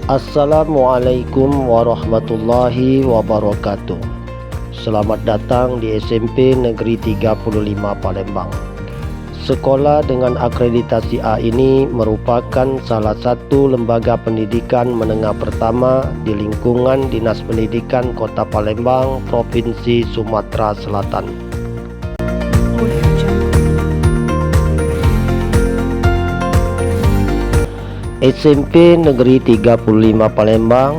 Assalamualaikum warahmatullahi wabarakatuh. Selamat datang di SMP Negeri 35 Palembang. Sekolah dengan akreditasi A ini merupakan salah satu lembaga pendidikan menengah pertama di lingkungan Dinas Pendidikan Kota Palembang, Provinsi Sumatera Selatan. SMP Negeri 35 Palembang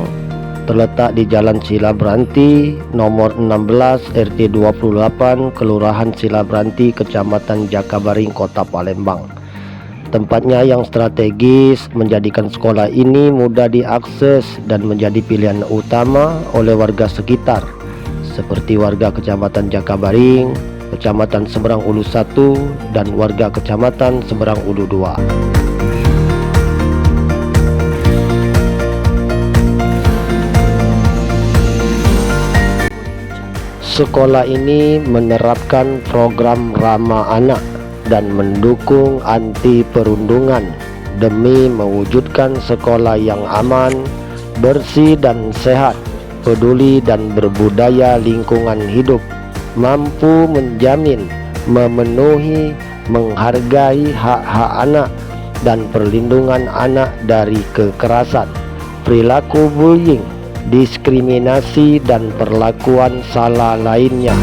terletak di Jalan Silabranti nomor 16 RT 28 Kelurahan Silabranti, Kecamatan Jakabaring, Kota Palembang. Tempatnya yang strategis menjadikan sekolah ini mudah diakses dan menjadi pilihan utama oleh warga sekitar seperti warga Kecamatan Jakabaring, Kecamatan Seberang Ulu 1 dan warga Kecamatan Seberang Ulu 2. Sekolah ini menerapkan program ramah anak dan mendukung anti perundungan demi mewujudkan sekolah yang aman, bersih dan sehat, peduli dan berbudaya lingkungan hidup, mampu menjamin, memenuhi, menghargai hak-hak anak dan perlindungan anak dari kekerasan, perilaku bullying, diskriminasi dan perlakuan salah lainnya.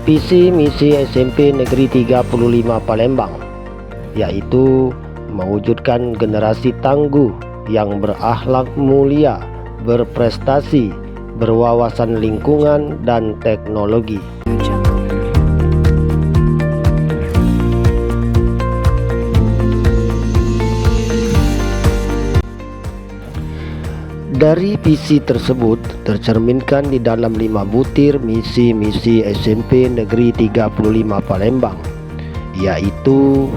Visi misi SMP Negeri 35 Palembang yaitu mewujudkan generasi tangguh yang berakhlak mulia, berprestasi, berwawasan lingkungan dan teknologi. Dari visi tersebut tercerminkan di dalam 5 butir misi-misi SMP Negeri 35 Palembang, yaitu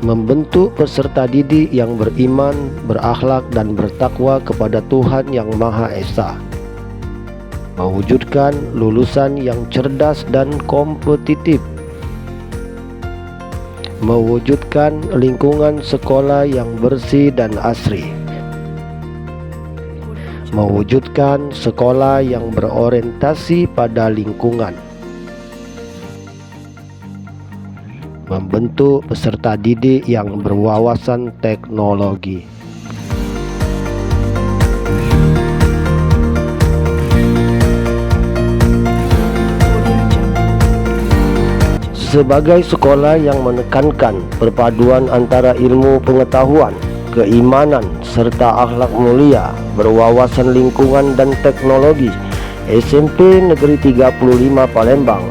membentuk peserta didik yang beriman, berakhlak dan bertakwa kepada Tuhan Yang Maha Esa, mewujudkan lulusan yang cerdas dan kompetitif, mewujudkan lingkungan sekolah yang bersih dan asri, mewujudkan sekolah yang berorientasi pada lingkungan, membentuk peserta didik yang berwawasan teknologi. Sebagai sekolah yang menekankan perpaduan antara ilmu pengetahuan, keimanan, serta akhlak mulia, berwawasan lingkungan dan teknologi, SMP Negeri 35 Palembang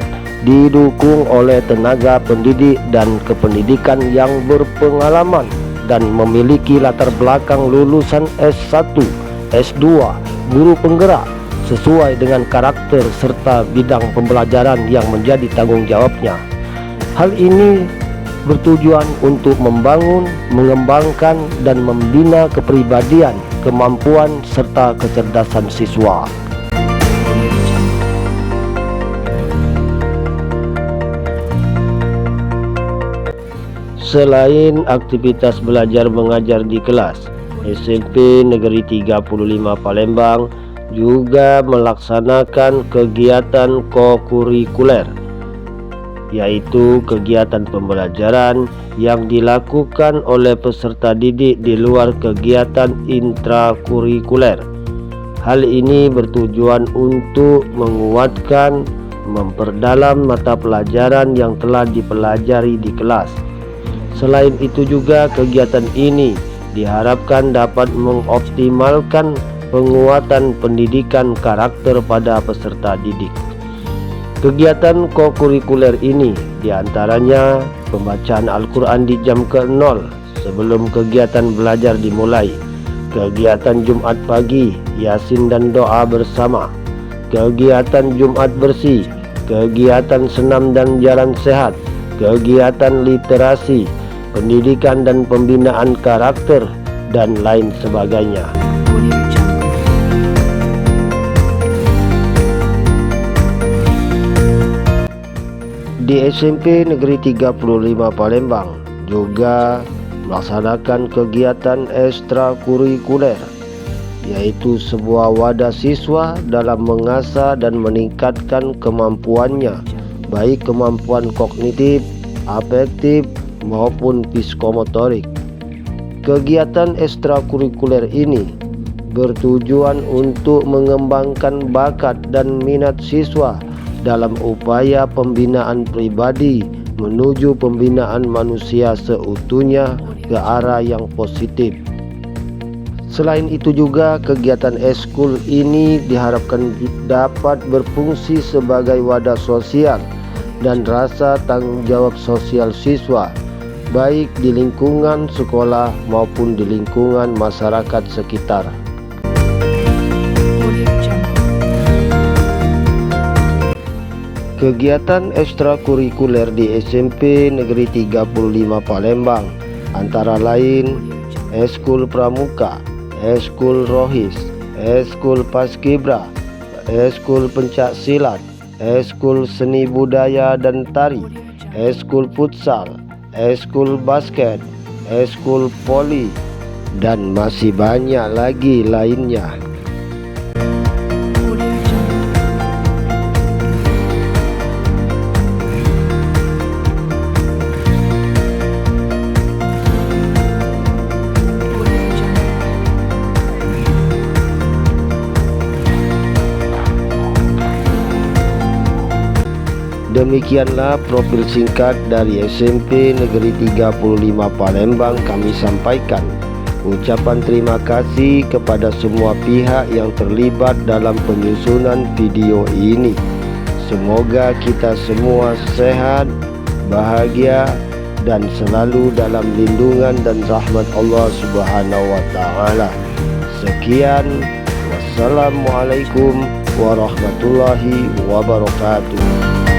didukung oleh tenaga pendidik dan kependidikan yang berpengalaman dan memiliki latar belakang lulusan S1, S2, guru penggerak sesuai dengan karakter serta bidang pembelajaran yang menjadi tanggung jawabnya. Hal ini bertujuan untuk membangun, mengembangkan, dan membina kepribadian, kemampuan, serta kecerdasan siswa. Selain aktivitas belajar mengajar di kelas, SMP Negeri 35 Palembang juga melaksanakan kegiatan kokurikuler, yaitu kegiatan pembelajaran yang dilakukan oleh peserta didik di luar kegiatan intrakurikuler. Hal ini bertujuan untuk menguatkan, memperdalam mata pelajaran yang telah dipelajari di kelas. Selain itu juga kegiatan ini diharapkan dapat mengoptimalkan penguatan pendidikan karakter pada peserta didik. Kegiatan kokurikuler ini diantaranya pembacaan Al-Quran di jam ke-0 sebelum kegiatan belajar dimulai, kegiatan Jumat pagi, Yasin dan doa bersama, kegiatan Jumat bersih, kegiatan senam dan jalan sehat, kegiatan literasi, pendidikan dan pembinaan karakter, dan lain sebagainya. di SMP Negeri 35 Palembang juga melaksanakan kegiatan ekstrakurikuler, yaitu sebuah wadah siswa dalam mengasah dan meningkatkan kemampuannya, baik kemampuan kognitif, afektif, maupun psikomotorik. Kegiatan ekstrakurikuler ini bertujuan untuk mengembangkan bakat dan minat siswa dalam upaya pembinaan pribadi menuju pembinaan manusia seutuhnya ke arah yang positif. Selain itu juga kegiatan ekskul ini diharapkan dapat berfungsi sebagai wadah sosial dan rasa tanggung jawab sosial siswa, baik di lingkungan sekolah maupun di lingkungan masyarakat sekitar. Kegiatan ekstrakurikuler di SMP Negeri 35 Palembang antara lain ekskul pramuka, ekskul rohis, ekskul paskibra, ekskul pencak silat, ekskul seni budaya dan tari, ekskul futsal, ekskul basket, ekskul voli, dan masih banyak lagi lainnya. Demikianlah profil singkat dari SMP Negeri 35 Palembang kami sampaikan. Ucapan terima kasih kepada semua pihak yang terlibat dalam penyusunan video ini. Semoga kita semua sehat, bahagia, dan selalu dalam lindungan dan rahmat Allah Subhanahu wa Ta'ala. Sekian, wassalamualaikum warahmatullahi wabarakatuh.